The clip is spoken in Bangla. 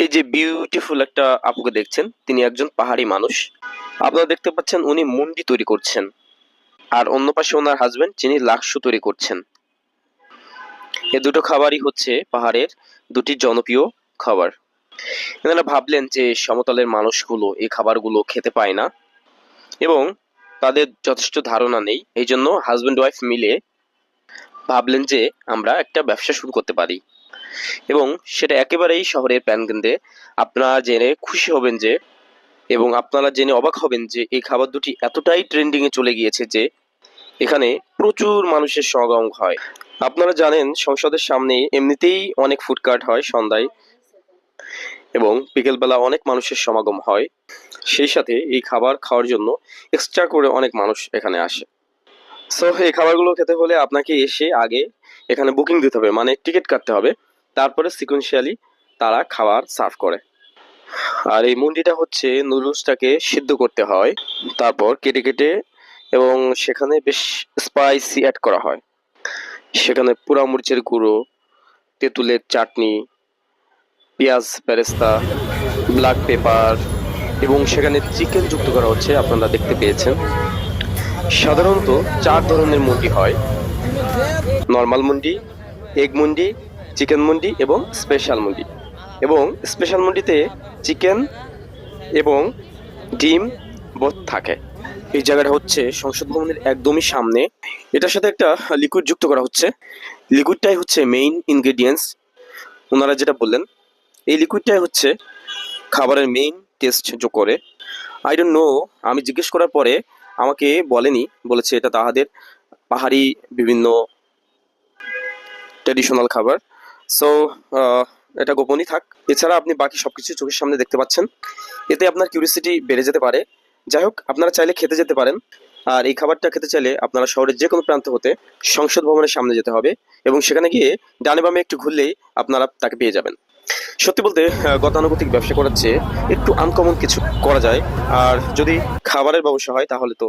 এই যে বিউটিফুল একটা আপুকে দেখছেন, তিনি একজন পাহাড়ি মানুষ। আপনারা দেখতে পাচ্ছেন উনি মুন্ডি তৈরি করছেন, আর অন্য পাশে ওনার হাজবেন্ড যিনি লাকসু তৈরি করছেন। এই দুটো খাবারই হচ্ছে পাহাড়ের দুটি জনপ্রিয় খাবার। এনারা ভাবলেন যে সমতলের মানুষগুলো এই খাবারগুলো খেতে পায় না এবং তাদের যথেষ্ট ধারণা নেই, এই জন্য হাজবেন্ড ওয়াইফ মিলে ভাবলেন যে আমরা একটা ব্যবসা শুরু করতে পারি, এবং সেটা একেবারেই শহরের প্রাণকেন্দ্রে। আপনারা জেনে খুশি হবেন যে, এবং আপনারা জেনে অবাক হবেন যে এই খাবার দুটি এতটাই ট্রেন্ডিং এ চলে গিয়েছে যে এখানে প্রচুর মানুষের সমাগম হয়। আপনারা জানেন সংসদের সামনে এমনিতেই অনেক ফুডকার্ট হয় সন্ধ্যায়, এবং বিকেলবেলা অনেক মানুষের সমাগম হয়। সেই সাথে এই খাবার খাওয়ার জন্য এক্সট্রা করে অনেক মানুষ এখানে আসে। সো এই খাবারগুলো খেতে হলে আপনাকে এসে আগে এখানে বুকিং দিতে হবে, মানে টিকিট কাটতে হবে। তারপরে সিকোয়েন্সিয়ালি তারা খাবার সার্ভ করে। আর এই মুন্ডিটা হচ্ছে নুডলসটাকে সিদ্ধ করতে হয়, তারপর কেটে কেটে, এবং সেখানে বেশ স্পাইসি অ্যাড করা হয়। সেখানে পোড়া মরিচের গুঁড়ো, তেঁতুলের চাটনি, পেঁয়াজ বেরেস্তা, ব্ল্যাক পেপার, এবং সেখানে চিকেন যুক্ত করা হচ্ছে। আপনারা দেখতে পেয়েছেন সাধারণত 4 ধরনের মুন্ডি হয়: নর্মাল মুন্ডি, এগ মুন্ডি, চিকেন মুন্ডি এবং স্পেশাল মুন্ডি। এবং স্পেশাল মুন্ডিতে চিকেন এবং ডিম বোধ থাকে। এই জায়গাটা হচ্ছে সংসদ ভবনের একদমই সামনে। এটার সাথে একটা লিকুইড যুক্ত করা হচ্ছে। লিকুইডটাই হচ্ছে মেইন ইনগ্রেডিয়েন্টস। ওনারা যেটা বললেন, এই লিকুইডটাই হচ্ছে খাবারের মেইন টেস্ট যোগ করে। আই ডোন্ট নো, আমি জিজ্ঞেস করার পরে আমাকে বলেনি, বলেছে এটা তাহাদের পাহাড়ি বিভিন্ন ট্র্যাডিশনাল খাবার। সো এটা গোপনই থাক। এছাড়া আপনি বাকি সবকিছু চোখের সামনে দেখতে পাচ্ছেন, এতে আপনার কিউরিসিটি বেড়ে যেতে পারে। যাই হোক, আপনারা চাইলে খেতে যেতে পারেন। আর এই খাবারটা খেতে চাইলে আপনারা শহরের যে কোনো প্রান্ত হতে সংসদ ভবনের সামনে যেতে হবে, এবং সেখানে গিয়ে ডানে বামে একটু ঘুরলেই আপনারা তাকে পেয়ে যাবেন। সত্যি বলতে গতানুগতিক ব্যবসা করার চেয়ে একটু আনকমন কিছু করা যায়। আর যদি খাবারের ব্যবসা হয় তাহলে তো